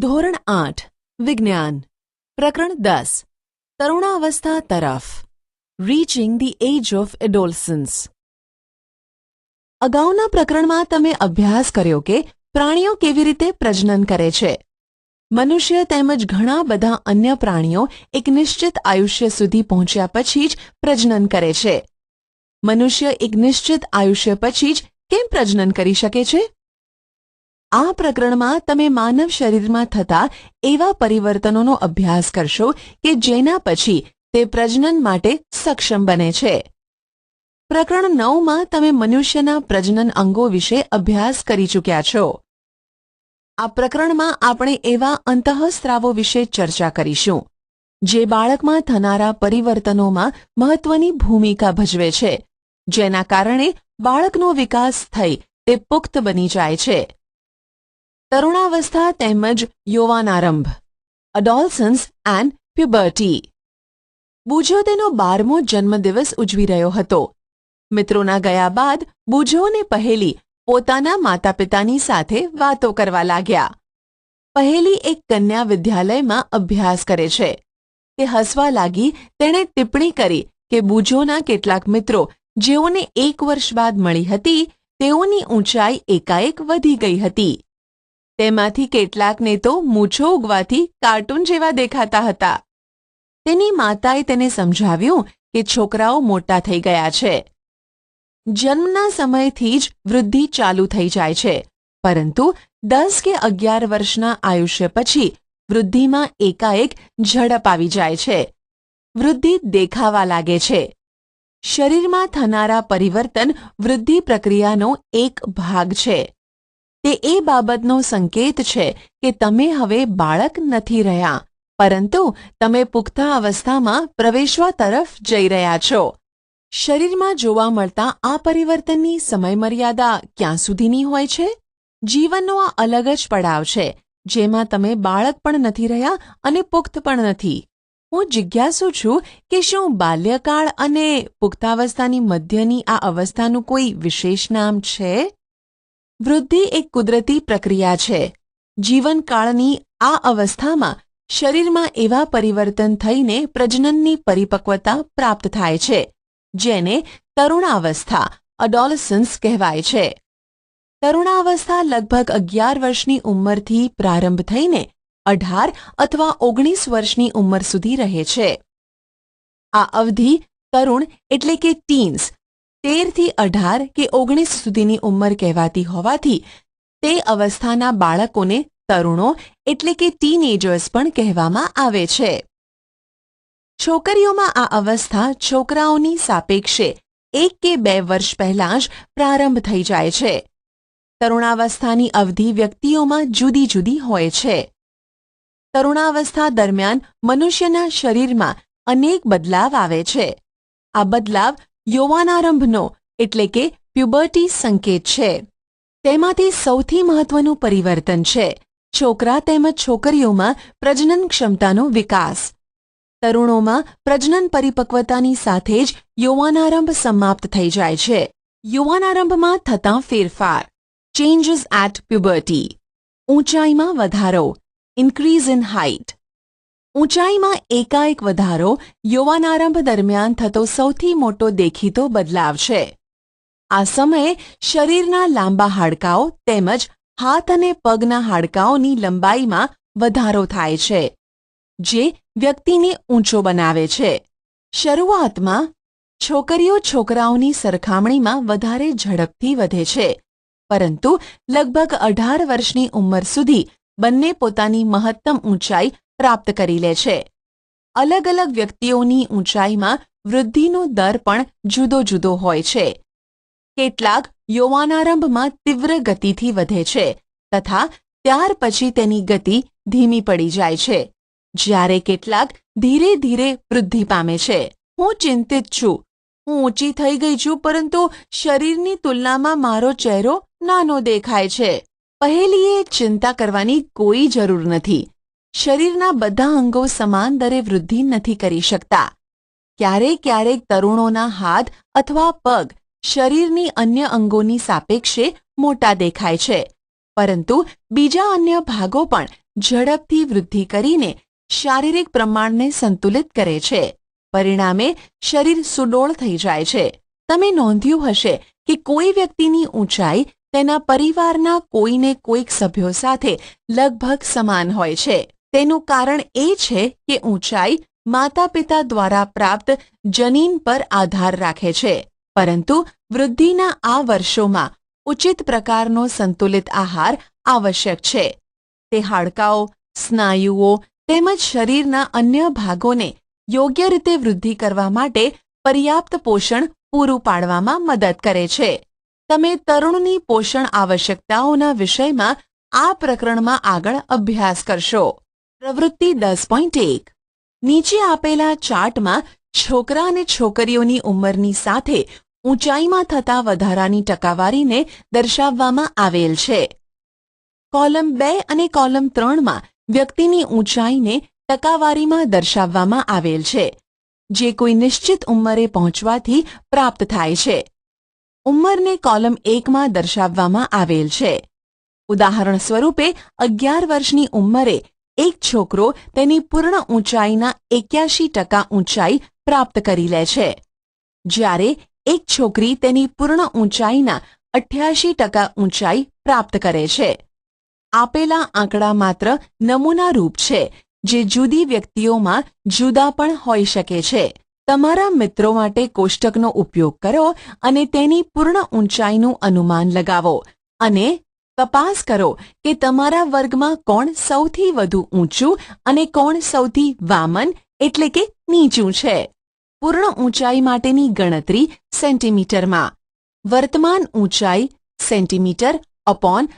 ધોરણ 8 વિજ્ઞાન પ્રકરણ 10 તરુણાવસ્થા તરફ રીચિંગ ધી એજ ઓફ એડોલસન્સ. અગાઉના પ્રકરણમાં તમે અભ્યાસ કર્યો કે પ્રાણીઓ કેવી રીતે પ્રજનન કરે છે. મનુષ્ય તેમજ ઘણા બધા અન્ય પ્રાણીઓ એક નિશ્ચિત આયુષ્ય સુધી પહોંચ્યા પછી જ પ્રજનન કરે છે. મનુષ્ય એક નિશ્ચિત આયુષ્ય પછી જ કેમ પ્રજનન કરી શકે છે? આ પ્રકરણમાં તમે માનવ શરીરમાં થતા એવા પરિવર્તનોનો અભ્યાસ કરશો કે જેના પછી તે પ્રજનન માટે સક્ષમ બને છે. પ્રકરણ 9માં તમે મનુષ્યના પ્રજનન અંગો વિશે અભ્યાસ કરી ચૂક્યા છો. આ પ્રકરણમાં આપણે એવા અંતઃસ્ત્રાવો વિશે ચર્ચા કરીશું જે બાળકમાં થનારા પરિવર્તનોમાં મહત્વની ભૂમિકા ભજવે છે, જેના કારણે બાળકનો વિકાસ થઈ તે પુખ્ત બની જાય છે. તરુણાવસ્થા તેમજ યૌવનારંભ અડોલસન્સ એન્ડ પ્યુબર્ટી. બુજો તેનો 12મો જન્મદિવસ ઉજવી રહ્યો હતો. મિત્રોના ગયા બાદ બુજો અને પહેલી પોતાના માતા પિતાની સાથે વાતો કરવા લાગ્યા. પહેલી એક કન્યા વિદ્યાલયમાં અભ્યાસ કરે છે. તે હસવા લાગી. તેણે ટિપ્પણી કરી કે બુજોના કેટલાક મિત્રો જેઓને 1 વર્ષ બાદ મળી હતી તેઓની ઊંચાઈ એકાએક વધી ગઈ હતી. તેમાંથી કેટલાકને તો મૂછો ઉગવાથી કાર્ટૂન જેવા દેખાતા હતા. તેની માતાએ તેને સમજાવ્યું કે છોકરાઓ મોટા થઈ ગયા છે. જન્મના સમયથી જ વૃદ્ધિ ચાલુ થઈ જાય છે, પરંતુ 10 કે 11 વર્ષના આયુષ્ય પછી વૃદ્ધિમાં એકાએક ઝડપ આવી જાય છે. વૃદ્ધિ દેખાવા લાગે છે. શરીરમાં થનારા પરિવર્તન વૃદ્ધિ પ્રક્રિયાનો એક ભાગ છે. તે એ બાબતનો સંકેત છે કે તમે હવે બાળક નથી રહ્યા, પરંતુ તમે પુખ્તાવસ્થામાં પ્રવેશવા તરફ જઈ રહ્યા છો. શરીરમાં જોવા મળતા આ પરિવર્તનની સમયમર્યાદા ક્યાં સુધીની હોય છે? જીવનનો આ અલગ જ પડાવ છે જેમાં તમે બાળક પણ નથી રહ્યા અને પુખ્ત પણ નથી. હું જિજ્ઞાસુ છું કે શું બાલ્યકાળ અને પુખ્તાવસ્થાની મધ્યની આ અવસ્થાનું કોઈ વિશેષ નામ છે? વૃદ્ધિ એક કુદરતી પ્રક્રિયા છે. જીવનકાળની આ અવસ્થામાં શરીરમાં એવા પરિવર્તન થઈને પ્રજનનની પરિપક્વતા પ્રાપ્ત થાય છે જેને તરુણાવસ્થા અડોલસન્સ કહેવાય છે. તરુણાવસ્થા લગભગ 11 વર્ષની ઉંમરથી પ્રારંભ થઈને 18 અથવા 19 વર્ષની ઉંમર સુધી રહે છે. આ અવધિ તરુણ એટલે કે ટીન્સ 13 થી 18 કે 19 સુધીની ઉંમર કહેવાતી હોવાથી તે અવસ્થાના બાળકોને તરુણો એટલે કે ટીનએજર્સ પણ કહેવામાં આવે છે. છોકરીઓમાં આ અવસ્થા છોકરાઓની સાપેક્ષે 1 કે 2 વર્ષ પહેલાં જ પ્રારંભ થઈ જાય છે. તરુણાવસ્થાની અવધિ વ્યક્તિઓમાં જુદી જુદી હોય છે. તરુણાવસ્થા દરમિયાન મનુષ્યના શરીરમાં અનેક બદલાવ આવે છે. આ બદલાવ યૌવનારંભનો એટલે કે પ્યુબર્ટી સંકેત છે. તેમાંથી સૌથી મહત્વનું પરિવર્તન છે છોકરા તેમજ છોકરીઓમાં પ્રજનન ક્ષમતાનો વિકાસ. તરુણોમાં પ્રજનન પરિપક્વતાની સાથે જ યૌવનારંભ સમાપ્ત થઈ જાય છે. યૌવનારંભમાં થતા ફેરફાર ચેન્જીસ એટ પ્યુબર્ટી. ઊંચાઈમાં વધારો ઇન્ક્રીઝ ઇન હાઇટ. ઊંચાઈમાં એકાએક વધારો યૌવનારંભ દરમિયાન થતો સૌથી મોટો દેખીતો બદલાવ છે. આ સમયે શરીરના લાંબા હાડકાઓ તેમજ હાથ અને પગના હાડકાઓની લંબાઈમાં વધારો થાય છે, જે વ્યક્તિને ઊંચો બનાવે છે. શરૂઆતમાં છોકરીઓ છોકરાઓની સરખામણીમાં વધારે ઝડપથી વધે છે, પરંતુ લગભગ 18 વર્ષની ઉંમર સુધી બંને પોતાની મહત્તમ ઊંચાઈ પ્રાપ્ત કરી લે છે. અલગ અલગ વ્યક્તિઓની ઊંચાઈમાં વૃદ્ધિનો દર પણ જુદો જુદો હોય છે. કેટલાક યૌવનારંભમાં તીવ્ર ગતિથી વધે છે તથા ત્યાર પછી તેની ગતિ ધીમી પડી જાય છે, જ્યારે કેટલાક ધીરે ધીરે વૃદ્ધિ પામે છે. હું ચિંતિત છું. હું ઊંચી થઈ ગઈ છું, પરંતુ શરીરની તુલનામાં મારો ચહેરો નાનો દેખાય છે. પહેલીએ ચિંતા કરવાની કોઈ જરૂર નથી. શરીરના બધા અંગો સમાન દરે વૃદ્ધિ નથી કરી શકતા. ક્યારેક ક્યારેક તરુણોના હાથ અથવા પગ શરીરની અન્ય અંગોની સાપેક્ષે મોટા દેખાય છે, પરંતુ બીજા અન્ય ભાગો પણ ઝડપથી વૃદ્ધિ કરીને શારીરિક પ્રમાણને સંતુલિત કરે છે. પરિણામે શરીર સુડોળ થઈ જાય છે. તમે નોંધ્યું હશે કે કોઈ વ્યક્તિની ઊંચાઈ તેના પરિવારના કોઈને કોઈક સભ્યો સાથે લગભગ સમાન હોય છે. તેનું કારણ એ છે કે ઊંચાઈ માતા પિતા દ્વારા પ્રાપ્ત જનીન પર આધાર રાખે છે. પરંતુ વૃદ્ધિના આ વર્ષોમાં ઉચિત પ્રકારનો સંતુલિત આહાર આવશ્યક છે. તે હાડકાઓ, સ્નાયુઓ તેમજ શરીરના અન્ય ભાગોને યોગ્ય રીતે વૃદ્ધિ કરવા માટે પર્યાપ્ત પોષણ પૂરું પાડવામાં મદદ કરે છે. તમે તરુણની પોષણ આવશ્યકતાઓના વિષયમાં આ પ્રકરણમાં આગળ અભ્યાસ કરશો. પ્રવૃત્તિ 10.1 નીચે આપેલા ચાર્ટમાં છોકરા અને છોકરીઓની ઉંમરની સાથે ઊંચાઈમાં થતા વધારાની ટકાવારીને દર્શાવવામાં આવેલ છે. કોલમ 2 અને કોલમ 3માં વ્યક્તિની ઊંચાઈને ટકાવારીમાં દર્શાવવામાં આવેલ છે, જે કોઈ નિશ્ચિત ઉંમરે પહોંચવાથી પ્રાપ્ત થાય છે. ઉંમરને કોલમ 1માં દર્શાવવામાં આવેલ છે. ઉદાહરણ સ્વરૂપે 11 વર્ષની ઉંમરે એક છોકરો તેની પૂર્ણ ઊંચાઈના 81% ઊંચાઈ પ્રાપ્ત કરી લે છે, જ્યારે એક છોકરી તેની પૂર્ણ ઊંચાઈના 88% ઊંચાઈ પ્રાપ્ત કરે છે. આપેલા આંકડા માત્ર નમૂનારૂપ છે, જે જુદી વ્યક્તિઓમાં જુદા પણ હોઈ શકે છે. તમારા મિત્રો માટે કોષ્ટકનો ઉપયોગ કરો અને તેની પૂર્ણ ઊંચાઈનું અનુમાન લગાવો અને તપાસ કરો કે તમારા વર્ગમાં કોણ સૌથી વધુ ઊંચું અને કોણ સૌથી વામન એટલે કે નીચું છે. પૂર્ણ ઊંચાઈ માટેની ગણતરી સેન્ટીમીટરમાં. વર્તમાન ઊંચાઈ સેન્ટીમીટર અપોન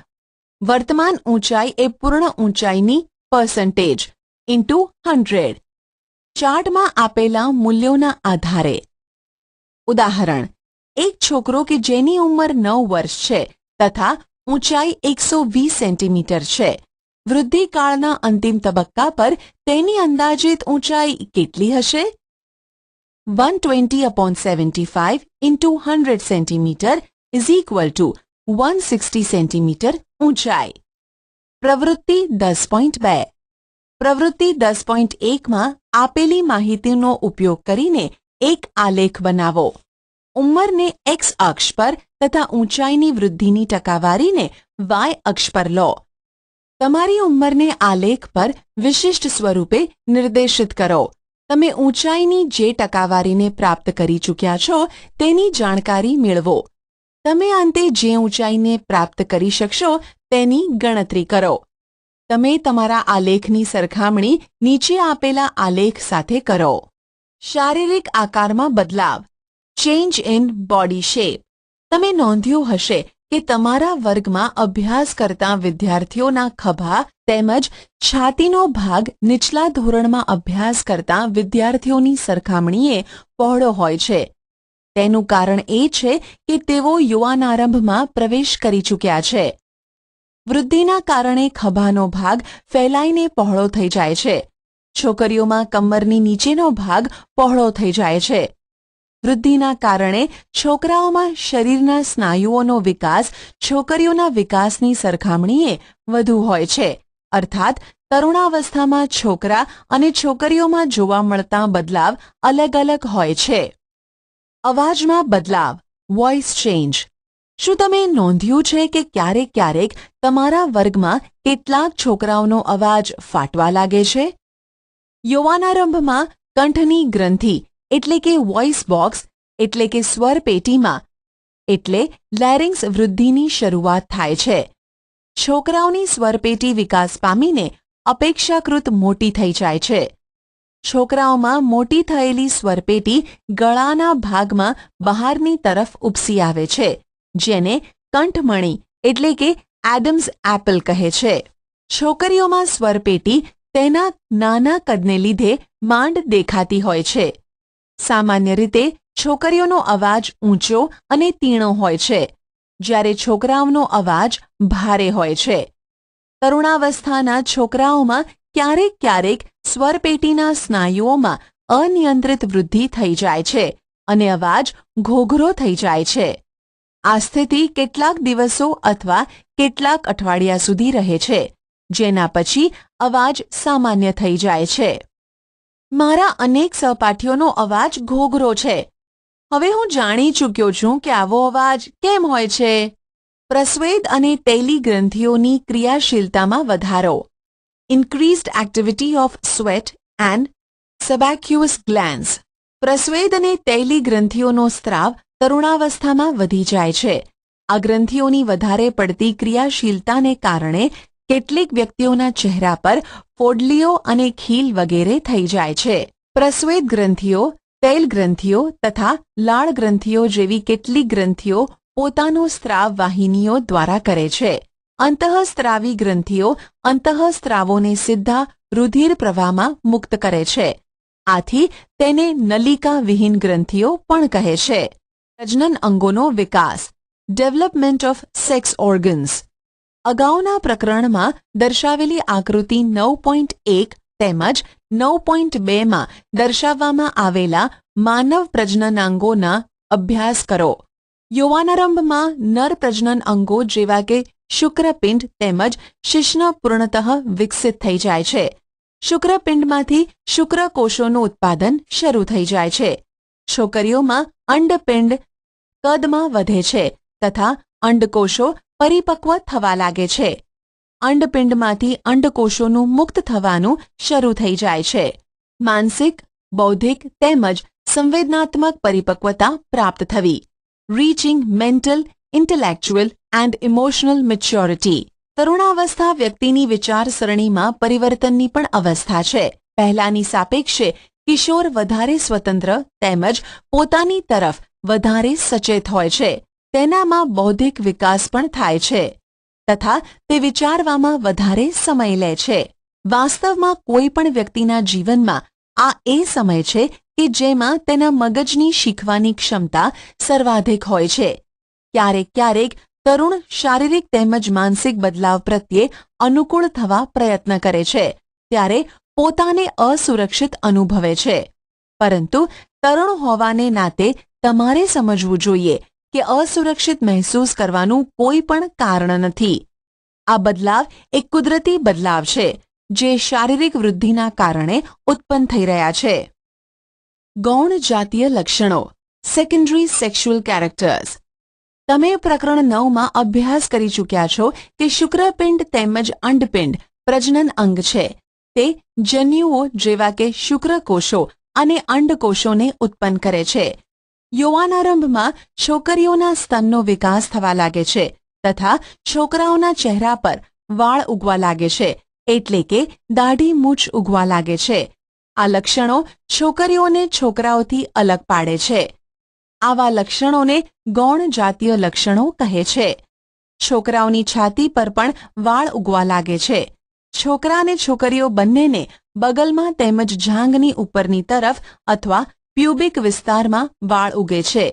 વર્તમાન ઊંચાઈ એ પૂર્ણ ઊંચાઈની પર્સન્ટેજ ઇન્ટુ 100. ચાર્ટમાં આપેલા મૂલ્યોના આધારે. ઉદાહરણ: એક છોકરો કે જેની ઉંમર 9 વર્ષ છે તથા ઊંચાઈ 120 સેન્ટીમીટર છે. વૃદ્ધિકાળના અંતિમ તબક્કા પર તેની અંદાજિત ઊંચાઈ કેટલી હશે? 120/75 into 100 centimetre is equal to 160 centimetre ઊંચાઈ. પ્રવૃત્તિ 10.2 પ્રવૃત્તિ 10.1માં આપેલી માહિતીનો ઉપયોગ કરીને એક આલેખ બનાવો. ઉંમરને એક્સ અક્ષ પર તથા ઊંચાઈની વૃદ્ધિની ટકાવારીને વાય અક્ષ પર લો. તમારી ઉંમરને આલેખ પર વિશિષ્ટ સ્વરૂપે નિર્દેશિત કરો. તમે ઊંચાઈની જે ટકાવારીને પ્રાપ્ત કરી ચૂક્યા છો તેની જાણકારી મેળવો. તમે અંતે જે ઊંચાઈને પ્રાપ્ત કરી શકશો તેની ગણતરી કરો. તમે તમારા આલેખની સરખામણી નીચે આપેલા આલેખ સાથે કરો. શારીરિક આકારમાં બદલાવ. Change in body shape. તમે નોંધ્યું હશે કે તમારા વર્ગમાં અભ્યાસ કરતા વિદ્યાર્થીઓના ખભા તેમજ છાતીનો ભાગ નીચલા ધોરણમાં અભ્યાસ કરતા વિદ્યાર્થીઓની સરખામણીએ પહોળો હોય છે. તેનું કારણ એ છે કે તેઓ યુવાનારંભમાં પ્રવેશ કરી ચૂક્યા છે. વૃદ્ધિના કારણે ખભાનો ભાગ ફેલાઈને પહોળો થઈ જાય છે. છોકરીઓમાં કમરની નીચેનો ભાગ પહોળો થઈ જાય છે. વૃદ્ધિના કારણે છોકરાઓમાં શરીરના સ્નાયુઓનો વિકાસ છોકરીઓના વિકાસની સરખામણીએ વધુ હોય છે. અર્થાત તરુણાવસ્થામાં છોકરા અને છોકરીઓમાં જોવા મળતા બદલાવ અલગ અલગ હોય છે. અવાજમાં બદલાવ. Voice change. શું તમે નોંધ્યું છે કે ક્યારેક ક્યારેક તમારા વર્ગમાં કેટલાક છોકરાઓનો અવાજ ફાટવા લાગે છે? યૌવનારંભમાં કંઠની ગ્રંથિ એટલે કે વોઇસ બોક્સ એટલે કે સ્વર પેટીમાં એટલે લેરિંગ્સ વૃદ્ધિની શરૂઆત થાય છે. છોકરાઓની સ્વરપેટી વિકાસ પામીને અપેક્ષાકૃત મોટી થઈ જાય છે. છોકરાઓમાં મોટી થયેલી સ્વરપેટી ગળાના ભાગમાં બહારની તરફ ઉપસી આવે છે, જેને કંઠમણી એટલે કે એડમ્સ એપલ કહે છે. છોકરીઓમાં સ્વરપેટી તેના નાના કદને લીધે માંડ દેખાતી હોય છે. સામાન્ય રીતે છોકરીઓનો અવાજ ઊંચો અને તીણો હોય છે, જ્યારે છોકરાઓનો અવાજ ભારે હોય છે. તરુણાવસ્થાના છોકરાઓમાં ક્યારેક ક્યારેક સ્વરપેટીના સ્નાયુઓમાં અનિયંત્રિત વૃદ્ધિ થઈ જાય છે અને અવાજ ઘોઘરો થઈ જાય છે. આ સ્થિતિ કેટલાક દિવસો અથવા કેટલાક અઠવાડિયા સુધી રહે છે, જેના પછી અવાજ સામાન્ય થઈ જાય છે. મારા અનેક સહપાઠીઓનો અવાજ ઘોઘરો છે. હવે હું જાણી ચૂક્યો છું કે આવો અવાજ કેમ હોય છે. પ્રસ્વેદ અને તૈલી ગ્રંથિઓની ક્રિયાશીલતામાં વધારો. Increased activity of sweat and sebaceous glands. પ્રસ્વેદ અને તૈલી ગ્રંથિઓનો સ્ત્રાવ તરુણાવસ્થામાં વધી જાય છે. આ ગ્રંથિઓની વધારે પડતી ક્રિયાશીલતાને કારણે કેટલીક વ્યક્તિઓના ચહેરા પર ફોડલીઓ અને ખીલ વગેરે થઈ જાય છે. પ્રસ્વેદ ગ્રંથિઓ, તૈલ ગ્રંથિઓ તથા લાળ ગ્રંથિઓ જેવી કેટલીક ગ્રંથિઓ પોતાનો સ્ત્રાવ વાહિનીઓ દ્વારા કરે છે. અંતઃસ્ત્રાવી ગ્રંથિઓ અંતઃસ્ત્રાવોને સીધા રુધિર પ્રવાહમાં મુક્ત કરે છે. આથી તેને નલિકા વિહીન ગ્રંથિઓ પણ કહે છે. પ્રજનન અંગોનો વિકાસ. Development of sex organs. અગાઉના પ્રકરણમાં દર્શાવેલી આકૃતિ 9.1 તેમજ 9.2માં દર્શાવવામાં આવેલા માનવ પ્રજનનાંગોના અભ્યાસ કરો. યૌવનારંભમાં નર પ્રજનન અંગો જેવા કે શુક્રપિંડ તેમજ શિશ્ન પૂર્ણતઃ વિકસિત થઈ જાય છે. શુક્રપિંડમાંથી શુક્રકોષોનું ઉત્પાદન શરૂ થઈ જાય છે. છોકરીઓમાં અંડપિંડ કદમાં વધે છે તથા અંડકોષો પરિપક્વ થવા લાગે છે. અંડપિંડમાંથી અંડકોષોનું મુક્ત થવાનું શરૂ થઈ જાય છે. માનસિક, બૌદ્ધિક તેમજ સંવેદનાત્મક પરિપક્વતા પ્રાપ્ત થવી. Reaching mental, intellectual and emotional maturity. તરુણાવસ્થા વ્યક્તિની વિચારસરણીમાં પરિવર્તનની પણ અવસ્થા છે. પહેલાની સાપેક્ષે કિશોર વધારે સ્વતંત્ર તેમજ પોતાની તરફ વધારે સચેત હોય છે. તેનામાં બૌદ્ધિક વિકાસ પણ થાય છે તથા તે વિચારવામાં વધારે સમય લે છે. વાસ્તવમાં કોઈ પણ વ્યક્તિના જીવનમાં આ એ સમય છે કે જેમાં તેના મગજની શીખવાની ક્ષમતા સર્વાધિક હોય છે. ક્યારેક તરુણ શારીરિક તેમજ માનસિક બદલાવ પ્રત્યે અનુકૂળ થવા પ્રયત્ન કરે છે ત્યારે પોતાને અસુરક્ષિત અનુભવે છે. પરંતુ તરુણ હોવાને નાતે તમારે સમજવું જોઈએ કે અસુરક્ષિત મહેસૂસ કરવાનું કોઈ પણ કારણ નથી. આ બદલાવ એક કુદરતી બદલાવ છે જે શારીરિક વૃદ્ધિના કારણે ઉત્પન્ન થઈ રહ્યા છે. ગૌણ જાતીય લક્ષણો. Secondary sexual characters. તમે પ્રકરણ 9માં અભ્યાસ કરી ચૂક્યા છો કે શુક્રપિંડ તેમજ અંડપિંડ પ્રજનન અંગ છે. તે જન્યુઓ જેવા કે શુક્રકોષો અને અંડકોષોને ઉત્પન્ન કરે છે. યૌવનારંભમાં છોકરીઓના સ્તનનો વિકાસ થવા લાગે છે તથા છોકરાઓના ચહેરા પર વાળ ઉગવા લાગે છે, એટલે કે દાઢી મૂછ ઉગવા લાગે છે. આ લક્ષણો છોકરીઓને છોકરાઓથી અલગ પાડે છે. આવા લક્ષણોને ગૌણ જાતીય લક્ષણો કહે છે. છોકરાઓની છાતી પર પણ વાળ ઉગવા લાગે છે. છોકરા અને છોકરીઓ બંનેને બગલમાં તેમજ જાંઘની ઉપરની તરફ અથવા પ્યુબિક વિસ્તારમાં વાળ ઉગે છે.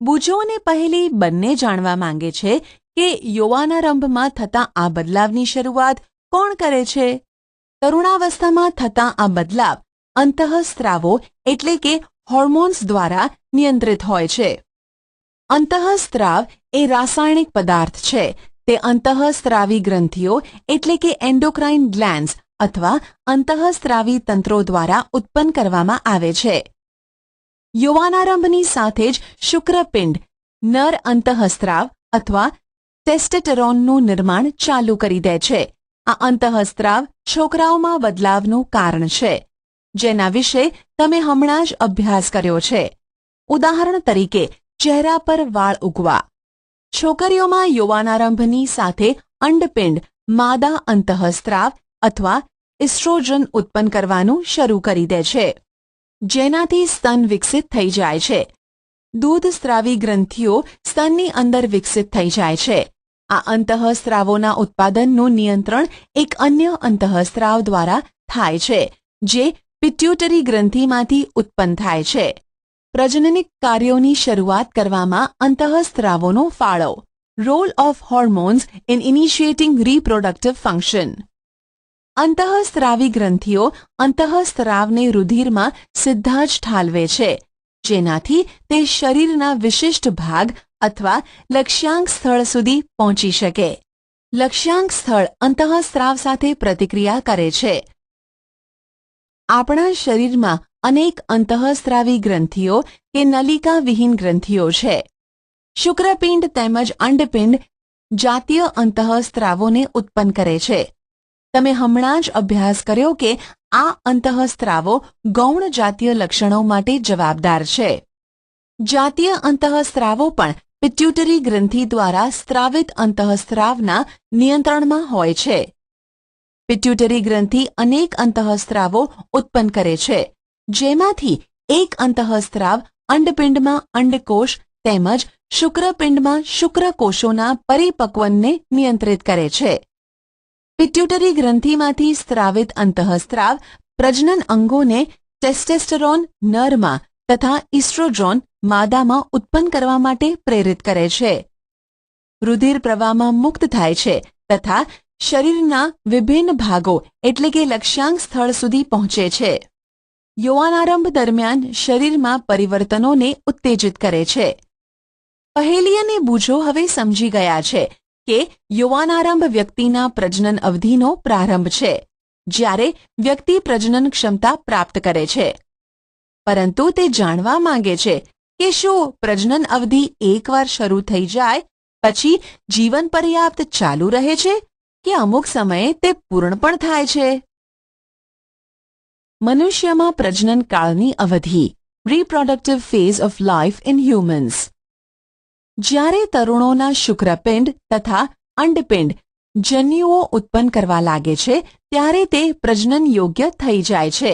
બુજોને પહેલી બંને જાણવા માંગે છે કે યૌવનારંભમાં થતા આ બદલાવની શરૂઆત કોણ કરે છે. તરુણાવસ્થામાં થતા આ બદલાવ અંતઃસ્ત્રાવો એટલે કે હોર્મોન્સ દ્વારા નિયંત્રિત હોય છે. અંતઃસ્ત્રાવ એ રાસાયણિક પદાર્થ છે. તે અંતઃસ્ત્રાવી ગ્રંથિઓ એટલે કે એન્ડોક્રાઇન ગ્લેન્ડ્સ અથવા અંતઃસ્ત્રાવી તંત્રો દ્વારા ઉત્પન્ન કરવામાં આવે છે. યૌવનારંભની સાથે જ શુક્રપિંડ નર અંતઃસ્ત્રાવ અથવા ટેસ્ટોસ્ટેરોનનું નિર્માણ ચાલુ કરી દે છે. આ અંતઃસ્ત્રાવ છોકરાઓમાં બદલાવનું કારણ છે, જેના વિશે તમે હમણાં જ અભ્યાસ કર્યો છે. ઉદાહરણ તરીકે ચહેરા પર વાળ ઉગવા. છોકરીઓમાં યૌવનારંભની સાથે અંડપિંડ માદા અંતઃસ્ત્રાવ અથવા ઇસ્ટ્રોજન ઉત્પન્ન કરવાનું શરૂ કરી દે છે, જેનાથી સ્તન વિકસિત થઈ જાય છે. દૂધસ્ત્રાવી ગ્રંથિઓ સ્તનની અંદર વિકસિત થઈ જાય છે. આ અંતઃસ્ત્રાવોના ઉત્પાદનનું નિયંત્રણ એક અન્ય અંતઃસ્ત્રાવ દ્વારા થાય છે, જે પિટ્યુટરી ગ્રંથિમાંથી ઉત્પન્ન થાય છે. પ્રજનનિક કાર્યોની શરૂઆત કરવામાં અંતઃસ્ત્રાવોનો ફાળો. Role of hormones in initiating reproductive function. અંતઃસ્ત્રાવી ગ્રંથિઓ અંતઃસ્ત્રાવને રુધિરમાં સીધા જ ઠાલવે છે, જેનાથી તે શરીરના વિશિષ્ટ ભાગ અથવા લક્ષ્યાંક સ્થળ સુધી પહોંચી શકે. લક્ષ્યાંક સ્થળ અંતઃસ્ત્રાવ સાથે પ્રતિક્રિયા કરે છે. આપણા શરીરમાં અનેક અંતઃસ્ત્રાવી ગ્રંથિઓ કે નલિકા વિહીન ગ્રંથિઓ છે. શુક્રપિંડ તેમજ અંડપિંડ જાતીય અંતઃસ્ત્રાવોને ઉત્પન્ન કરે છે. તમે હમણાં જ અભ્યાસ કર્યો કે આ અંતઃસ્ત્રાવો ગૌણ જાતીય લક્ષણો માટે જવાબદાર છે. જાતીય અંતઃસ્ત્રાવો પણ પિટ્યુટરી ગ્રંથિ દ્વારા સ્ત્રાવિત અંતઃસ્ત્રાવના નિયંત્રણમાં હોય છે. પિટ્યુટરી ગ્રંથિ અનેક અંતઃસ્ત્રાવો ઉત્પન્ન કરે છે, જેમાંથી એક અંતઃસ્ત્રાવ અંડપિંડમાં અંડકોષ તેમજ શુક્રપિંડમાં શુક્રકોષોના પરિપક્વનને નિયંત્રિત કરે છે. પિટ્યુટરી ગ્રંથિમાંથી સ્ત્રાવિત અંતઃસ્ત્રાવ પ્રજનન અંગોને ટેસ્ટેસ્ટરોન નરમાં તથા ઇસ્ટ્રોજન માદામાં ઉત્પન્ન કરવા માટે પ્રેરિત કરે છે. રુધિર પ્રવાહમાં મુક્ત થાય છે તથા શરીરના વિભિન્ન ભાગો એટલે કે લક્ષ્યાંક સ્થળ સુધી પહોંચે છે. યૌવનારંભ દરમિયાન શરીરમાં પરિવર્તનોને ઉત્તેજિત કરે છે. પહેલી અને બૂજો હવે સમજી ગયા છે કે યૌવનારંભ વ્યક્તિના પ્રજનન અવધિનો પ્રારંભ છે, જ્યારે વ્યક્તિ પ્રજનન ક્ષમતા પ્રાપ્ત કરે છે. પરંતુ તે જાણવા માંગે છે કે શું પ્રજનન અવધિ એકવાર શરૂ થઈ જાય પછી જીવન પર્યાપ્ત ચાલુ રહે છે કે અમુક સમયે તે પૂર્ણ પણ થાય છે. મનુષ્યમાં પ્રજનન કાળની અવધિ, reproductive phase of life in humans. જ્યારે તરુણોના શુક્રપિંડ તથા અંડપિંડ જન્યુઓ ઉત્પન્ન કરવા લાગે છે ત્યારે તે પ્રજનન યોગ્ય થઈ જાય છે.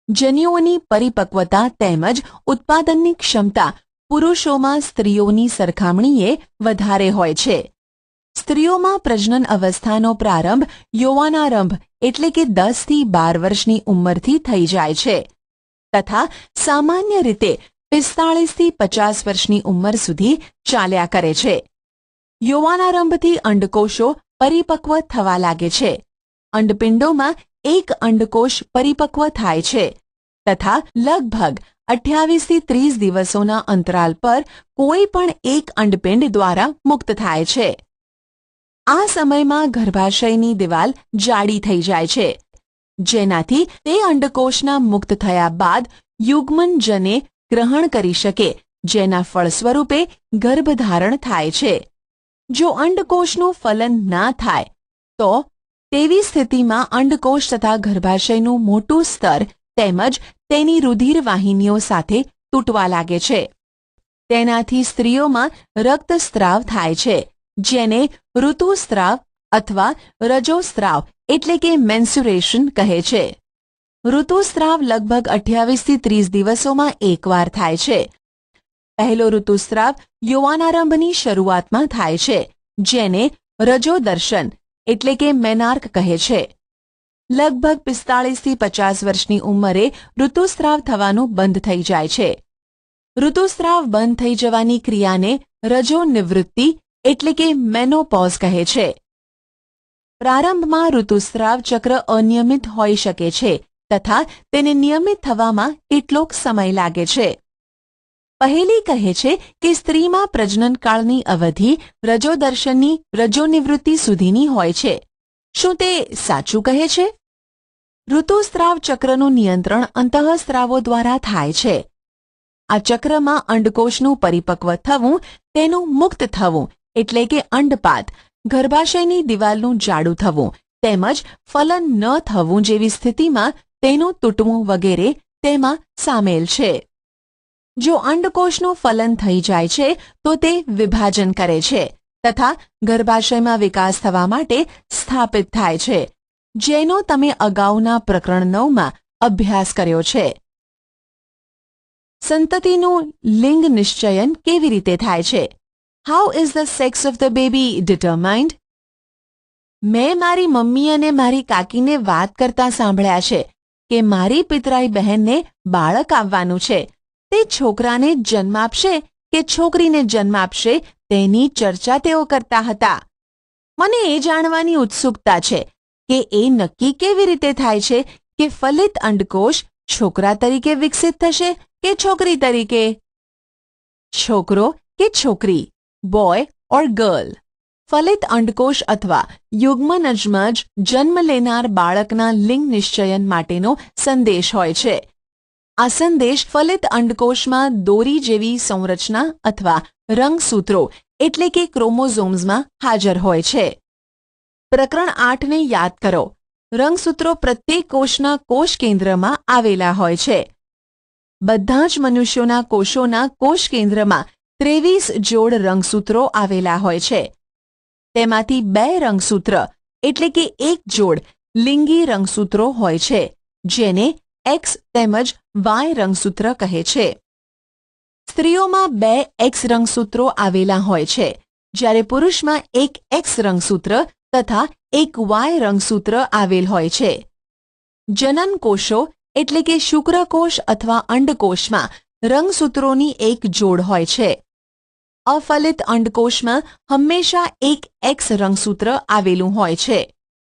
જન્યુઓની પરિપક્વતા તેમજ ઉત્પાદનની ક્ષમતા પુરુષોમાં સ્ત્રીઓની સરખામણીએ વધારે હોય છે. સ્ત્રીઓમાં પ્રજનન અવસ્થાનો પ્રારંભ યૌવનારંભ એટલે કે 10 થી 12 વર્ષની ઉંમરથી થઈ જાય છે તથા સામાન્ય રીતે 45 થી 50 વર્ષની ઉંમર સુધી ચાલ્યા કરે છે. યૌવનારંભથી અંડકોષો પરિપક્વ થવા લાગે છે. અંડપિંડોમાં એક અંડકોષ પરિપક્વ થાય છે તથા લગભગ 28 થી 30 દિવસોના અંતરાલ પર કોઈ પણ એક અંડપિંડ દ્વારા મુક્ત થાય છે. આ સમયમાં ગર્ભાશયની દિવાલ જાડી થઈ જાય છે, જેનાથી તે અંડકોષના મુક્ત થયા બાદ યુગ્મનજને ગ્રહણ કરી શકે, જેના ફળ સ્વરૂપે ગર્ભધારણ થાય છે. જો અંડકોષનું ફલન ના થાય તો તેવી સ્થિતિમાં અંડકોષ તથા ગર્ભાશયનું મોટું સ્તર તેમજ તેની રુધિર વાહિનીઓ સાથે તૂટવા લાગે છે. તેનાથી સ્ત્રીઓમાં રક્તસ્રાવ થાય છે, જેને ઋતુસ્રાવ અથવા રજોસ્રાવ એટલે કે મેન્સ્યુરેશન કહે છે. ઋતુસ્રાવ લગભગ 28 થી 30 દિવસોમાં એકવાર થાય છે. પહેલો ઋતુસ્રાવ યૌવનારંભની શરૂઆતમાં થાય છે, જેને રજોદર્શન એટલે કે મેનાર્ક કહે છે. લગભગ 45 થી 50 વર્ષની ઉંમરે ઋતુસ્રાવ થવાનું બંધ થઈ જાય છે. ઋતુસ્રાવ બંધ થઈ જવાની ક્રિયાને રજોનિવૃત્તિ એટલે કે મેનોપોઝ કહે છે. પ્રારંભમાં ઋતુસ્રાવ ચક્ર અનિયમિત હોઈ શકે છે તથા તેને નિયમિત થવામાં કેટલોક સમય લાગે છે. પહેલી કહે છે કે સ્ત્રીમાં પ્રજનનકાળની અવધિ રજોદર્શનની રજોનિવૃત્તિ સુધીની હોય છે. શું તે સાચું કહે છે? ઋતુસ્રાવ ચક્રનું નિયંત્રણ અંતઃસ્ત્રાવો દ્વારા થાય છે. આ ચક્રમાં અંડકોષનું પરિપક્વ થવું, તેનું મુક્ત થવું એટલે કે અંડપાત, ગર્ભાશયની દિવાલનું જાડું થવું તેમજ ફલન ન થવું જેવી સ્થિતિમાં તેનું તૂટવું વગેરે તેમાં સામેલ છે. જો અંડકોષનું ફલન થઈ જાય છે તો તે વિભાજન કરે છે તથા ગર્ભાશયમાં વિકાસ થવા માટે સ્થાપિત થાય છે, જેનો તમે અગાઉના પ્રકરણ 9માં અભ્યાસ કર્યો છે. સંતતિનું લિંગ નિશ્ચયન કેવી રીતે થાય છે? How is the sex of the baby determined? મેં મારી મમ્મી અને મારી કાકીને વાત કરતા સાંભળ્યા છે કે મારી પિતરાઈ બહેનને બાળક આવવાનું છે. તે છોકરાને જન્મ આપશે કે છોકરીને જન્મ આપશે તેની ચર્ચા તેઓ કરતા હતા. મને એ જાણવાની ઉત્સુકતા છે કે એ નક્કી કેવી રીતે થાય છે કે ફલિત અંડકોષ છોકરા તરીકે વિકસિત થશે કે છોકરી તરીકે? છોકરો કે છોકરી, બોય ઓર ગર્લ. ફલિત અંડકોશ અથવા યુગ્મનજમાં જ જન્મ લેનાર બાળકના લિંગ નિશ્ચયન માટેનો સંદેશ હોય છે. આ સંદેશ ફલિત અંડકોશમાં દોરી જેવી સંરચના અથવા રંગસૂત્રો એટલે કે ક્રોમોઝોમ્સમાં હાજર હોય છે. પ્રકરણ 8ને યાદ કરો. રંગસૂત્રો પ્રત્યેક કોષના કોષ કેન્દ્રમાં આવેલા હોય છે. બધા જ મનુષ્યોના કોષોના કોષ કેન્દ્રમાં 23 જોડ રંગસૂત્રો આવેલા હોય છે. તેમાંથી 2 રંગસૂત્ર એટલે કે એક જોડ લિંગી રંગસૂત્રો હોય છે, જેને X તેમજ Y રંગસૂત્ર કહે છે. સ્ત્રીઓમાં 2 X રંગસૂત્રો આવેલા હોય છે, જ્યારે પુરુષમાં એક X રંગસૂત્ર તથા એક Y રંગસૂત્ર આવેલ હોય છે. જનન કોષો એટલે કે શુક્રકોષ અથવા અંડકોષમાં રંગસૂત્રોની એક જોડ હોય છે. અફલિત અંડકોષમાં હંમેશા એક X રંગસૂત્ર આવેલું હોય છે,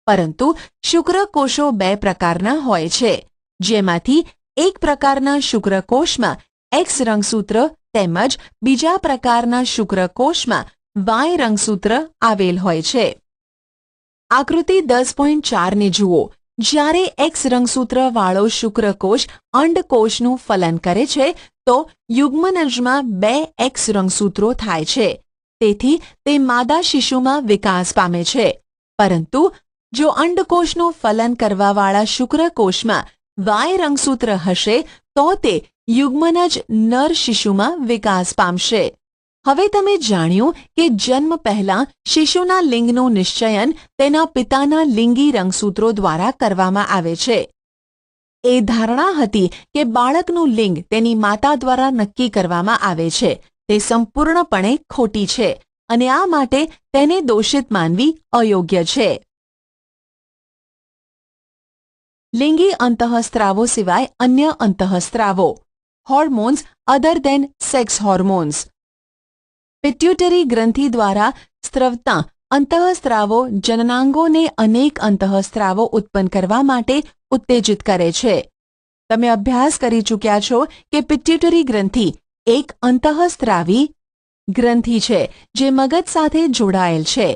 પરંતુ શુક્રકોષો 2 પ્રકારના હોય છે, જેમાંથી એક પ્રકારના શુક્રકોષમાં X રંગસૂત્ર તેમજ બીજા પ્રકારના શુક્રકોષમાં Y રંગસૂત્ર આવેલ હોય છે. આકૃતિ 10.4ને જુઓ. જ્યારે X રંગસૂત્રવાળો શુક્રકોષ અંડકોષનું ફલન કરે છે તો યુગ્મનજમાં 2 X રંગસૂત્રો થાય છે. તેથી તે માદા શિશુમાં વિકાસ પામે છે. પરંતુ જો અંડકોષનું ફલન કરવાવાળા શુક્રકોષમાં Y રંગસૂત્ર હશે તો તે યુગ્મનજ નર શિશુમાં વિકાસ પામશે. હવે તમે જાણ્યું કે જન્મ પહેલાં શિશુના લિંગનું નિશ્ચયન તેના પિતાના લિંગી રંગસૂત્રો દ્વારા કરવામાં આવે છે. એ ધારણા હતી કે બાળકનું લિંગ તેની માતા દ્વારા નક્કી કરવામાં આવે છે તે સંપૂર્ણપણે ખોટી છે અને આ માટે તેને દોષિત માનવી અયોગ્ય છે. લિંગી અંતઃસ્ત્રાવો સિવાય અન્ય અંતઃસ્ત્રાવો. Hormones other than sex hormones. Pituitary ગ્રંથિ દ્વારા સ્રવતા અંતઃસ્ત્રાવો જનનાંગોને અનેક અંતઃસ્ત્રાવો ઉત્પન્ન કરવા માટે ઉત્તેજિત કરે છે. તમે અભ્યાસ કરી ચૂક્યા છો કે પિટ્યુટરી ગ્રંથિ એક અંતઃસ્ત્રાવી ગ્રંથિ છે જે મગજ સાથે જોડાયેલ છે.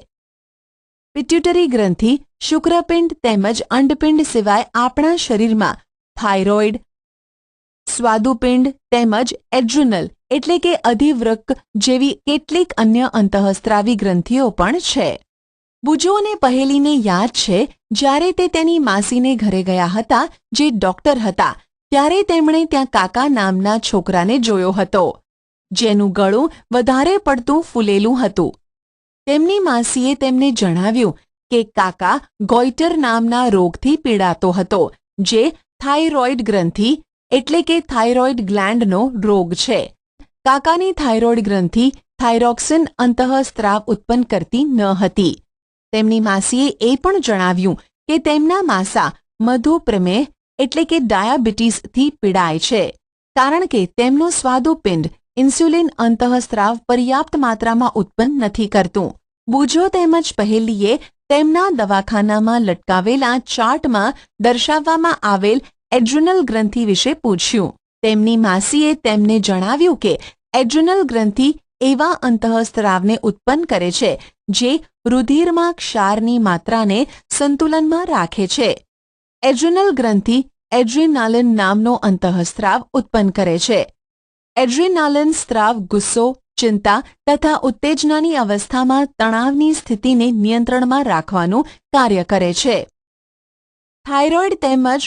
પિટ્યુટરી ગ્રંથિ શુક્રપિંડ તેમજ અંડપિંડ સિવાય આપણા શરીરમાં થાઇરોઇડ, સ્વાદુપિંડ તેમજ એડ્રિનલ એટલે કે અધિવૃક્ક જેવી કેટલીક અન્ય અંતઃસ્ત્રાવી ગ્રંથિઓ પણ છે. બુજોને પહેલીને યાદ છે જ્યારે તે તેની માસીને ઘરે ગયા હતા જે ડોક્ટર હતા, ત્યારે તેમણે ત્યાં કાકા નામના છોકરાને જોયો હતો, જેનું ગળું વધારે પડતું ફૂલેલું હતું. તેમની માસીએ તેમને જણાવ્યું કે કાકા ગોઈટર નામના રોગથી પીડાતો હતો, જે થાઇરોઇડ ગ્રંથિ એટલે કે થાઇરોઇડ ગ્લેન્ડનો રોગ છે. કાકાની થાઇરોઇડ ગ્રંથિ થાઇરોક્સિન અંતઃસ્ત્રાવ ઉત્પન્ન કરતી ન હતી. તેમની માસીએ એ પણ જણાવ્યું કે તેમના માસા મધુપ્રમેહ એટલે કે ડાયાબિટીસથી પીડાય છે, કારણ કે તેમનો સ્વાદુપિંડ ઇન્સ્યુલિન અંતઃસ્ત્રાવ પર્યાપ્ત માત્રામાં ઉત્પન્ન નથી કરતું. બુજો તેમજ પહેલીએ તેમના દવાખાનામાં લટકાવેલા ચાર્ટમાં દર્શાવવામાં આવેલ એડ્રિનલ ગ્રંથિ વિશે પૂછ્યું. તેમની માસીએ તેમને જણાવ્યું કે એડ્રિનલ ગ્રંથિ એવા અંતઃસ્ત્રાવને ઉત્પન્ન કરે છે જે રુધિરમાં ક્ષારની માત્રાને સંતુલનમાં રાખે છે. એડ્રિનલ ગ્રંથિ એડ્રીનાલિન નામનો અંતઃસ્ત્રાવ ઉત્પન્ન કરે છે. એડ્રીનાલિન સ્ત્રાવ ગુસ્સો, ચિંતા તથા ઉત્તેજનાની અવસ્થામાં તણાવની સ્થિતિને નિયંત્રણમાં રાખવાનું કાર્ય કરે છે. થાઇરોઇડ તેમજ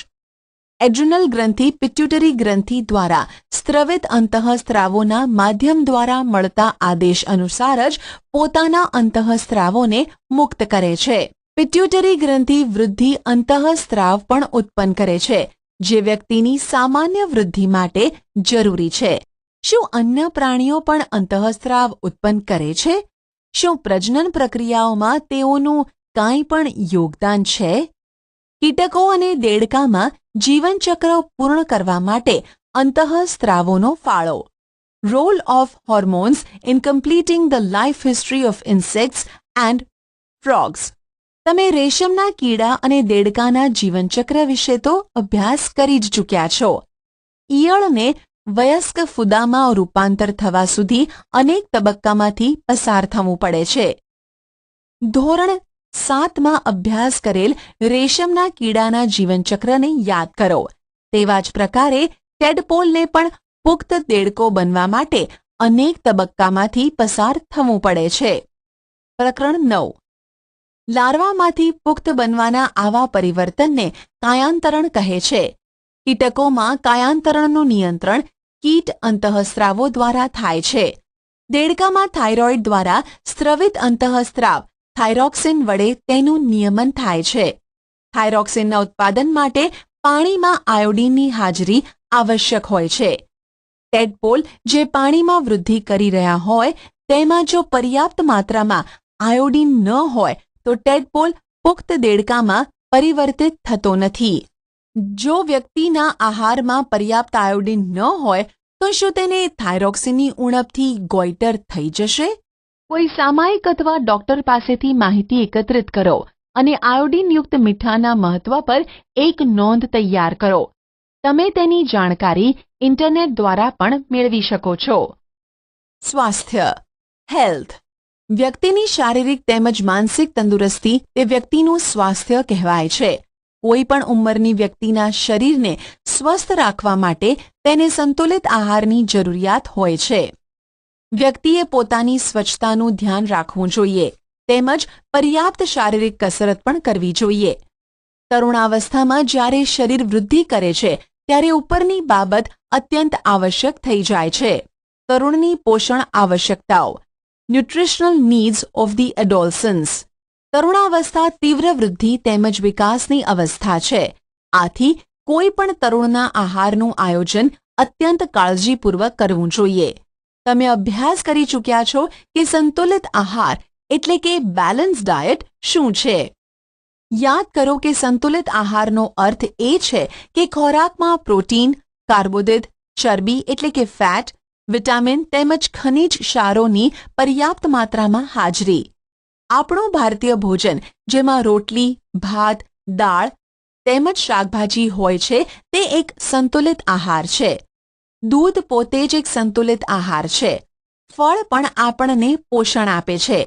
એડ્રિનલ ગ્રંથિ પિટ્યુટરી ગ્રંથિ દ્વારા સ્ત્રવિત અંતઃસ્ત્રાવોના માધ્યમ દ્વારા મળતા આદેશ અનુસાર જ પોતાના અંતઃસ્ત્રાવોને મુક્ત કરે છે. પિટ્યુટરી ગ્રંથિ વૃદ્ધિ અંતઃસ્ત્રાવ પણ ઉત્પન્ન કરે છે, જે વ્યક્તિની સામાન્ય વૃદ્ધિ માટે જરૂરી છે. શું અન્ય પ્રાણીઓ પણ અંતઃસ્ત્રાવ ઉત્પન્ન કરે છે? શું પ્રજનન પ્રક્રિયાઓમાં તેઓનું કાંઈ પણ યોગદાન છે? કીટકો અને દેડકામાં જીવનચક્ર પૂર્ણ કરવા માટે અંતઃસ્ત્રાવોનો ફાળો. Role of hormones in completing the life history of insects and frogs. તમે રેશમના કીડા અને દેડકાના જીવનચક્ર વિશે તો અભ્યાસ કરી જ ચૂક્યા છો. ઈયળને વયસ્ક ફૂદામાં રૂપાંતર થવા સુધી અનેક તબક્કામાંથી પસાર થવું પડે છે. ધોરણ 7માં અભ્યાસ કરેલ રેશમના કીડાના જીવનચક્રને યાદ કરો. તેવા જ પ્રકારે ટેડપોલને પણ પુખ્ત દેડકો બનવા માટે અનેક તબક્કામાંથી પસાર થવું પડે છે. પ્રકરણ 9. લાર્વામાંથી પુખ્ત બનવાના આવા પરિવર્તનને કાયાંતરણ કહે છે. કીટકોમાં કાયાંતરણનું નિયંત્રણ કીટ અંતઃસ્ત્રાવો દ્વારા થાય છે. દેડકામાં થાઇરોઇડ દ્વારા સ્રવિત અંતઃસ્ત્રાવ થાઇરોક્સિન વડે તેનું નિયમન થાય છે. થાઇરોક્સિનના ઉત્પાદન માટે પાણીમાં આયોડીનની હાજરી આવશ્યક હોય છે. ટેડપોલ જે પાણીમાં વૃદ્ધિ કરી રહ્યા હોય તેમાં જો પર્યાપ્ત માત્રામાં આયોડીન ન હોય તો ટેડપોલ પુખ્ત દેડકામાં પરિવર્તિત થતો નથી. જો વ્યક્તિના આહારમાં પર્યાપ્ત આયોડીન ન હોય તો શું તેને થાઇરોક્સિનની ઉણપથી ગોઈટર થઈ જશે? કોઈ સામાયિક અથવા ડોક્ટર પાસેથી માહિતી એકત્રિત કરો અને આયોડીનયુક્ત મીઠાના મહત્વ પર એક નોંધ તૈયાર કરો. તમે તેની જાણકારી ઇન્ટરનેટ દ્વારા પણ મેળવી શકો છો. સ્વાસ્થ્ય હેલ્થ. વ્યક્તિની શારીરિક તેમજ માનસિક તંદુરસ્તી તે વ્યક્તિનું સ્વાસ્થ્ય કહેવાય છે. કોઈ પણ ઉંમરની વ્યક્તિના શરીરને સ્વસ્થ રાખવા માટે તેને સંતુલિત આહારની જરૂરિયાત હોય છે. વ્યક્તિએ પોતાની સ્વચ્છતાનું ધ્યાન રાખવું જોઈએ તેમજ પર્યાપ્ત શારીરિક કસરત પણ કરવી જોઈએ. તરુણાવસ્થામાં જ્યારે શરીર વૃદ્ધિ કરે છે ત્યારે ઉપરની બાબત અત્યંત આવશ્યક થઈ જાય છે. તરુણની પોષણ આવશ્યકતાઓ ન્યુટ્રિશનલ નીડ્સ ઓફ ધી એડોલસન્સ. તરુણાવસ્થા તીવ્ર વૃદ્ધિ તેમજ વિકાસની અવસ્થા છે. આથી કોઈ પણ તરુણના આહારનું આયોજન અત્યંત કાળજીપૂર્વક કરવું જોઈએ. તમે અભ્યાસ કરી ચૂક્યા છો કે સંતુલિત આહાર એટલે કે બેલેન્સ ડાયટ શું છે. યાદ કરો કે સંતુલિત આહારનો અર્થ એ છે કે ખોરાકમાં પ્રોટીન, કાર્બોદિત, ચરબી એટલે કે ફેટ, વિટામિન તેમજ ખનિજ ક્ષારોની પર્યાપ્ત માત્રામાં હાજરી. આપણું ભારતીય ભોજન જેમાં રોટલી, ભાત, દાળ તેમજ શાકભાજી હોય છે તે એક સંતુલિત આહાર છે. દૂધ પોતે જ એક સંતુલિત આહાર છે. ફળ પણ આપણને પોષણ આપે છે.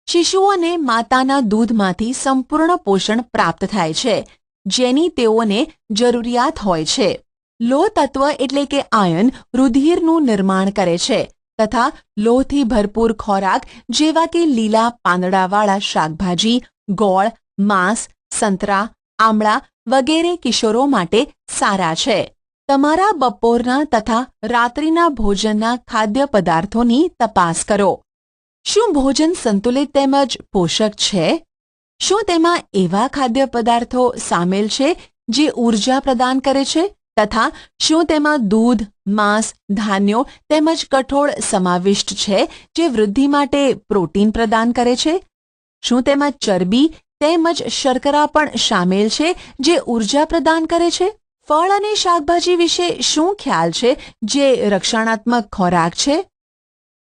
શિશુઓને માતાના દૂધમાંથી સંપૂર્ણ પોષણ પ્રાપ્ત થાય છે જેની તેઓને જરૂરિયાત હોય છે. લોહ તત્વ એટલે કે આયર્ન રુધિરનું નિર્માણ કરે છે તથા લોહથી ભરપૂર ખોરાક જેવા કે લીલા પાંદડાવાળા શાકભાજી, ગોળ, માંસ, સંતરા, આમળા વગેરે કિશોરો માટે સારા છે. તમારા બપોરના તથા રાત્રિના ભોજનના ખાદ્ય પદાર્થોની તપાસ કરો. શું ભોજન સંતુલિત તેમજ પોષક છે? શું તેમાં એવા ખાદ્ય પદાર્થો સામેલ છે જે ઊર્જા પ્રદાન કરે છે તથા શું તેમાં દૂધ, માંસ, ધાન્યો તેમજ કઠોળ સમાવિષ્ટ છે જે વૃદ્ધિ માટે પ્રોટીન પ્રદાન કરે છે? શું તેમાં ચરબી તેમજ શર્કરા પણ સામેલ છે જે ઊર્જા પ્રદાન કરે છે? ફળ અને શાકભાજી વિશે શું ખ્યાલ છે જે રક્ષણાત્મક ખોરાક છે?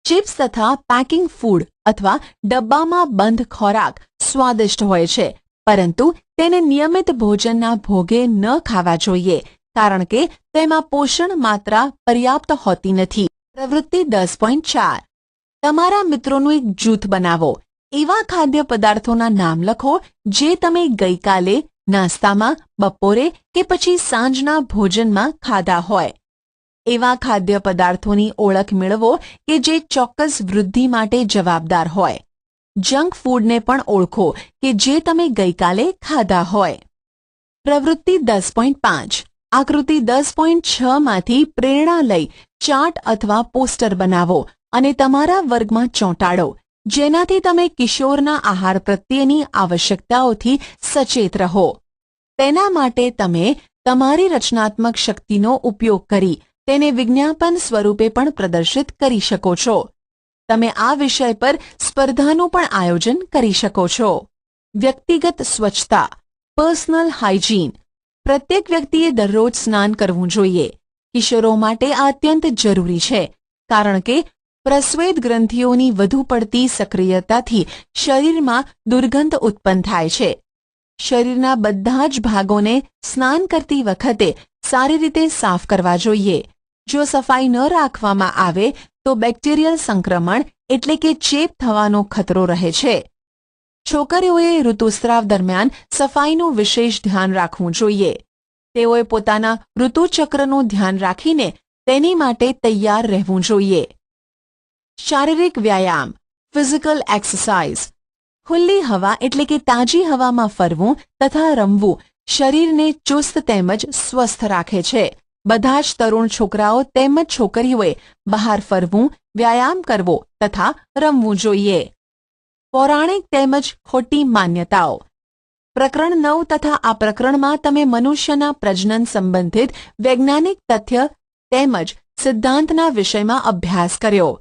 ચિપ્સ તથા પેકિંગ ફૂડ અથવા ડબ્બામાં બંધ ખોરાક સ્વાદિષ્ટ હોય છે પરંતુ તેને નિયમિત ભોજનના ભોગે ન ખાવા જોઈએ કારણ કે તેમાં પોષણ માત્રા પર્યાપ્ત હોતી નથી. પ્રવૃત્તિ 10.4. તમારા મિત્રોનું એક જૂથ બનાવો. એવા ખાદ્ય પદાર્થોના નામ લખો જે તમે ગઈકાલે નાસ્તામાં, બપોરે કે પછી સાંજના ભોજનમાં ખાધા હોય. એવા ખાદ્ય પદાર્થોની ઓળખ મેળવો કે જે ચોક્કસ વૃદ્ધિ માટે જવાબદાર હોય. જંક ફૂડને પણ ઓળખો કે જે તમે ગઈકાલે ખાધા હોય. પ્રવૃત્તિ 10.5. આકૃતિ 10.6 માંથી પ્રેરણા લઈ ચાર્ટ અથવા પોસ્ટર બનાવો અને તમારા વર્ગમાં ચોંટાડો જેનાથી તમે કિશોરના આહાર પ્રત્યેની આવશ્યકતાઓથી સચેત રહો. તેના માટે તમે તમારી રચનાત્મક શક્તિનો ઉપયોગ કરી તેને વિજ્ઞાપન સ્વરૂપે પણ પ્રદર્શિત કરી શકો છો. તમે આ વિષય પર સ્પર્ધાનું પણ આયોજન કરી શકો છો. વ્યક્તિગત સ્વચ્છતા પર્સનલ હાઇજીન. પ્રત્યેક વ્યક્તિએ દરરોજ સ્નાન કરવું જોઈએ. કિશોરો માટે આ અત્યંત જરૂરી છે કારણ કે પ્રસ્વેદ ગ્રંથિઓની વધુ પડતી સક્રિયતાથી શરીરમાં દુર્ગંધ ઉત્પન્ન થાય છે. શરીરના બધા જ ભાગોને સ્નાન કરતી વખતે સારી રીતે સાફ કરવા જોઈએ. જો સફાઈ ન રાખવામાં આવે તો બેક્ટેરિયલ સંક્રમણ એટલે કે ચેપ થવાનો ખતરો રહે છે. છોકરીઓએ ઋતુસ્રાવ દરમિયાન સફાઈનું વિશેષ ધ્યાન રાખવું જોઈએ. તેઓએ પોતાના ઋતુચક્રનું ધ્યાન રાખીને તેની માટે તૈયાર રહેવું જોઈએ. શારીરિક વ્યાયામ, ફિઝિકલ એક્સરસાઇઝ. ખુલ્લી હવા એટલે કે તાજી હવામાં ફરવું તથા રમવું શરીરને ચુસ્ત તેમજ સ્વસ્થ રાખે છે. બધા જ તરુણ છોકરાઓ તેમજ છોકરીઓએ બહાર ફરવું, વ્યાયામ કરવો તથા રમવું જોઈએ. પૌરાણિક તેમજ ખોટી માન્યતાઓ. પ્રકરણ 9 તથા આ પ્રકરણમાં તમે મનુષ્યના પ્રજનન સંબંધિત વૈજ્ઞાનિક તથ્ય તેમજ સિદ્ધાંતના વિષયમાં અભ્યાસ કર્યો.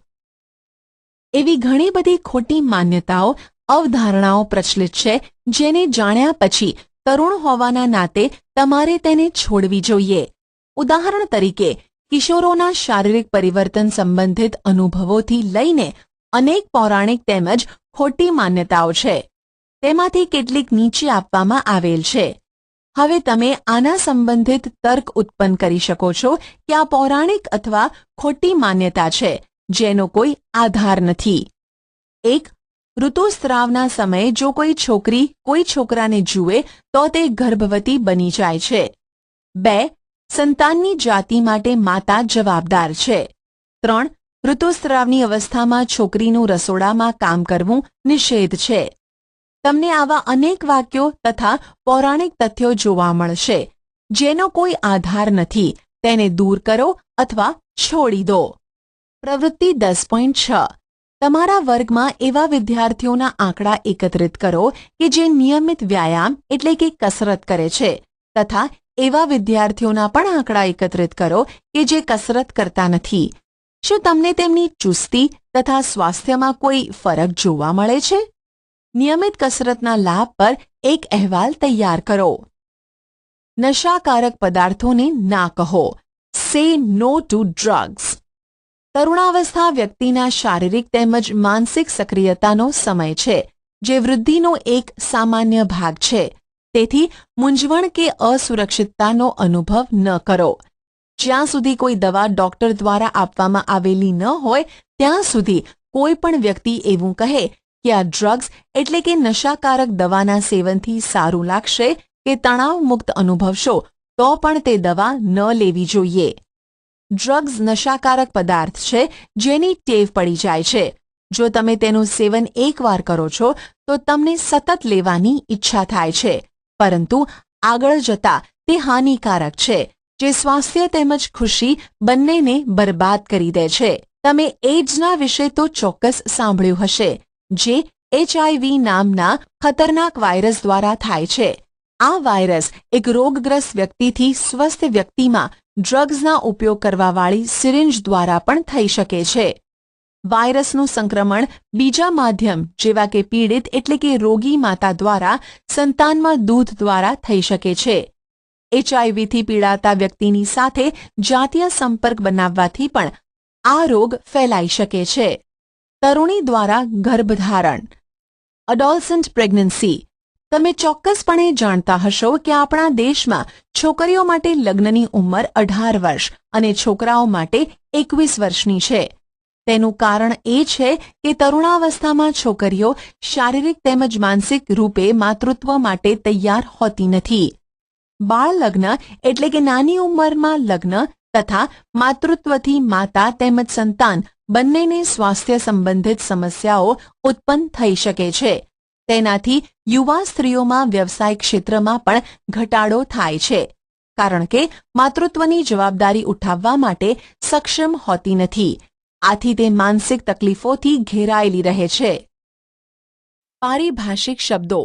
એવી ઘણી બધી ખોટી માન્યતાઓ, અવધારણાઓ પ્રચલિત છે જેને જાણ્યા પછી તરુણ હોવાના નાતે તમારે તેને છોડવી જોઈએ. ઉદાહરણ તરીકે કિશોરોના શારીરિક પરિવર્તન સંબંધિત અનુભવોથી લઈને અનેક પૌરાણિક તેમજ ખોટી માન્યતાઓ છે. તેમાંથી કેટલીક નીચે આપવામાં આવેલ છે. હવે તમે આના સંબંધિત તર્ક ઉત્પન્ન કરી શકો છો કે આ પૌરાણિક અથવા ખોટી માન્યતા છે જેનો કોઈ આધાર નથી. 1. ઋતુસ્રાવના સમયે જો કોઈ છોકરી કોઈ છોકરાને જુએ તો તે ગર્ભવતી બની જાય છે. 2. સંતાનની જાતિ માટે માતા જવાબદાર છે. 3. ઋતુસ્રાવની અવસ્થામાં છોકરીનું રસોડામાં કામ કરવું નિષેધ છે. તમને આવા અનેક વાક્યો તથા પૌરાણિક તથ્યો જોવા મળશે જેનો કોઈ આધાર નથી. તેને દૂર કરો અથવા છોડી દો. પ્રવૃત્તિ 10.6. તમારા વર્ગમાં એવા વિદ્યાર્થીઓના આંકડા એકત્રિત કરો કે જે નિયમિત વ્યાયામ એટલે કે કસરત કરે છે તથા એવા વિદ્યાર્થીઓના પણ આંકડા એકત્રિત કરો કે જે કસરત કરતા નથી. શું તમને તેમની ચુસ્તી તથા સ્વાસ્થ્યમાં કોઈ ફરક જોવા મળે છે? નિયમિત કસરતના લાભ પર એક અહેવાલ તૈયાર કરો. નશાકારક પદાર્થોને ના કહો. સે નો ટુ ડ્રગ્સ. તરુણાવસ્થા વ્યક્તિના શારીરિક તેમજ માનસિક સક્રિયતાનો સમય છે જે વૃદ્ધિનો એક સામાન્ય ભાગ છે. તેથી મૂંઝવણ કે અસુરક્ષિતતાનો અનુભવ ન કરો. જ્યાં સુધી કોઈ દવા ડોક્ટર દ્વારા આપવામાં આવેલી ન હોય ત્યાં સુધી કોઈ પણ વ્યક્તિ એવું કહે કે આ ડ્રગ્સ એટલે કે નશાકારક દવાના સેવનથી સારું લાગશે કે તણાવ મુક્ત અનુભવશો તો પણ તે દવા ન લેવી જોઈએ. ડ્રગ્સ નશાકારક પદાર્થ છે જેની ટેવ પડી જાય છે. જો તમે તેનું સેવન એકવાર કરો છો તો તમને સતત લેવાની ઈચ્છા થાય છે, પરંતુ આગળ જતા તે હાનિકારક છે જે સ્વાસ્થ્ય તેમજ ખુશી બંનેને બરબાદ કરી દે છે. તમે એઇડ્સના વિશે તો ચોક્કસ સાંભળ્યું હશે જે HIV નામના ખતરનાક વાયરસ દ્વારા થાય છે. આ વાયરસ એક રોગગ્રસ્ત વ્યક્તિથી સ્વસ્થ વ્યક્તિમાં ડ્રગ્સના ઉપયોગ કરવાવાળી સિરિંજ દ્વારા પણ થઈ શકે છે. વાયરસનું સંક્રમણ બીજા માધ્યમ જેવા કે પીડિત એટલે કે રોગી માતા દ્વારા સંતાનમાં દૂધ દ્વારા થઈ શકે છે. HIVથી પીડાતા વ્યક્તિની સાથે જાતીય સંપર્ક બનાવવાથી પણ આ રોગ ફેલાઈ શકે છે. તરુણી દ્વારા ગર્ભધારણ. અડોલસન્ટ પ્રેગ્નન્સી. તમે ચોક્કસપણે જાણતા હશો કે આપણા દેશમાં છોકરીઓ માટે લગ્નની ઉંમર 18 વર્ષ અને છોકરાઓ માટે 21 વર્ષની છે. તેનું કારણ એ છે કે તરુણાવસ્થામાં છોકરીઓ શારીરિક તેમજ માનસિક રૂપે માતૃત્વ માટે તૈયાર હોતી નથી. બાળ લગ્ન એટલે કે નાની ઉંમરમાં લગ્ન તથા માતૃત્વથી માતા તેમજ સંતાન બંનેને સ્વાસ્થ્ય સંબંધિત સમસ્યાઓ ઉત્પન્ન થઈ શકે છે. તેનાથી યુવા સ્ત્રીઓમાં વ્યવસાય ક્ષેત્રમાં પણ ઘટાડો થાય છે કારણ કે માતૃત્વની જવાબદારી ઉઠાવવા માટે સક્ષમ હોતી નથી. આથી તે માનસિક તકલીફોથી ઘેરાયેલી રહે છે. પારિભાષિક શબ્દો.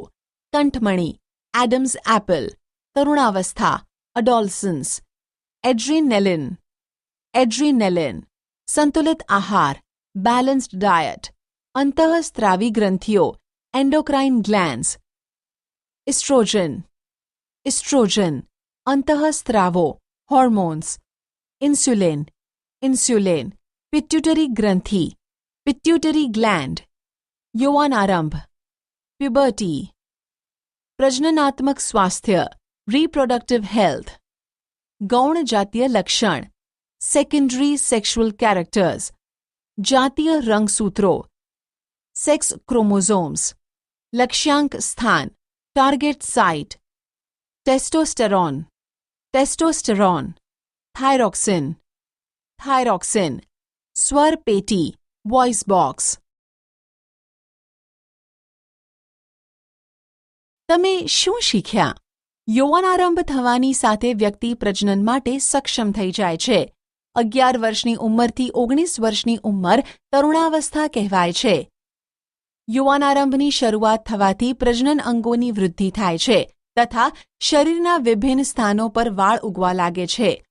કંઠમણી, એડમ્સ એપલ, તરુણાવસ્થા, અડોલસન્સ. એડ્રીનેલિન, સંતુલિત આહાર, બેલેન્સ્ડ ડાયટ, અંતઃસ્ત્રાવી ગ્રંથિઓ, એન્ડોક્રાઇન ગ્લેન્ડ્સ. ઇસ્ટ્રોજન, અંતઃસ્ત્રાવો, હોર્મોન્સ. ઇન્સ્યુલિન, પિટ્યુટરી ગ્રંથિ, પિટ્યુટરી ગ્લેન્ડ. યૌવનારંભ, પ્યુબર્ટી. પ્રજનનાત્મક સ્વાસ્થ્ય, રિપ્રોડક્ટિવ હેલ્થ. ગૌણ જાતીય લક્ષણ, સેકન્ડરી સેક્સ્યુઅલ કેરેક્ટર્સ, જાતીય રંગસૂત્રો, સેક્સ ક્રોમોઝોમ્સ, લક્ષ્યાંક સ્થાન, ટાર્ગેટ સાઇટ, ટેસ્ટોસ્ટેરોન, થાઇરોક્સિન, સ્વર પેટી, વોઇસ બોક્સ. તમે શું શીખ્યા? યૌવનારંભ થવાની સાથે વ્યક્તિ પ્રજનન માટે સક્ષમ થઈ જાય છે. 11 વર્ષની ઉંમરથી 19 વર્ષની ઉંમર તરુણાવસ્થા કહેવાય છે. યૌવનારંભની શરૂઆત થવાથી પ્રજનન અંગોની વૃદ્ધિ થાય છે તથા શરીરના વિભિન્ન સ્થાનો પર વાળ ઉગવા લાગે છે.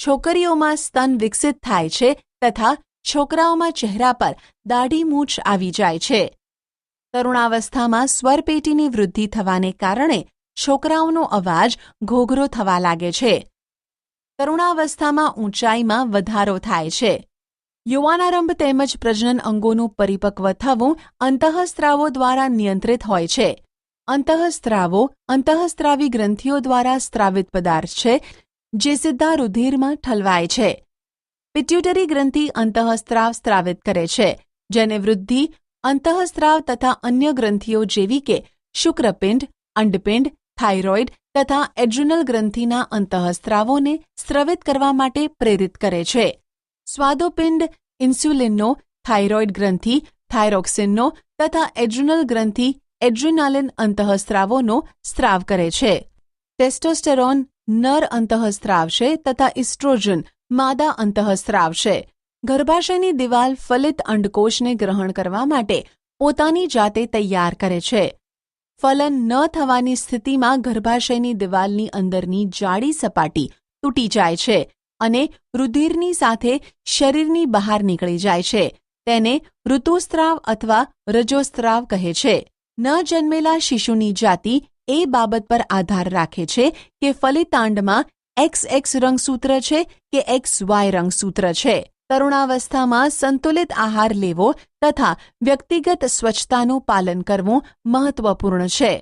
છોકરીઓમાં સ્તન વિકસિત થાય છે તથા છોકરાઓમાં ચહેરા પર દાઢી મૂછ આવી જાય છે. તરુણાવસ્થામાં સ્વરપેટીની વૃદ્ધિ થવાને કારણે છોકરાઓનો અવાજ ઘોઘરો થવા લાગે છે. તરુણાવસ્થામાં ઊંચાઈમાં વધારો થાય છે. યૌવનારંભ તેમજ પ્રજનન અંગોનું પરિપક્વ થવું અંતઃસ્ત્રાવો દ્વારા નિયંત્રિત હોય છે. અંતઃસ્ત્રાવો અંતઃસ્ત્રાવી ગ્રંથિઓ દ્વારા સ્ત્રાવિત પદાર્થ છે જે સીધા રુધિરમાં ઠલવાય છે. પિટ્યુટરી ગ્રંથિ અંતઃસ્ત્રાવ સ્ત્રાવિત કરે છે, જેને વૃદ્ધિ અંતઃસ્ત્રાવ તથા અન્ય ગ્રંથિઓ જેવી કે શુક્રપિંડ, અંડપિંડ, થાઇરોઇડ તથા એડ્રિનલ ગ્રંથિના અંતઃસ્ત્રાવોને સ્ત્રવિત કરવા માટે પ્રેરિત કરે છે. સ્વાદોપિંડ ઇન્સ્યુલિનનો, થાઇરોઇડ ગ્રંથિ થાઇરોક્સિનનો તથા એડ્રિનલ ગ્રંથિ એડ્રિનાલિન અંતઃસ્ત્રાવોનો સ્ત્રાવ કરે છે. ટેસ્ટોસ્ટેરોન નર અંતઃસ્ત્રાવ છે તથા ઇસ્ટ્રોજન માદા અંતઃસ્ત્રાવ છે. ગર્ભાશયની દિવાલ ફલિત અંડકોષને ગ્રહણ કરવા માટે પોતાની જાતે તૈયાર કરે છે. ફલન ન થવાની સ્થિતિમાં ગર્ભાશયની દિવાલની અંદરની જાડી સપાટી તૂટી જાય છે અને રુધિરની સાથે શરીરની બહાર નીકળી જાય છે. તેને ઋતુસ્ત્રાવ અથવા રજોસ્ત્રાવ કહે છે. ન જન્મેલા શિશુની જાતિ એ બાબત પર આધાર રાખે છે કે ફલિતાંડમાં XX રંગસૂત્ર છે કે XY રંગસૂત્ર છે. તરુણાવસ્થામાં સંતુલિત આહાર લેવો તથા વ્યક્તિગત સ્વચ્છતાનું પાલન કરવું મહત્વપૂર્ણ છે.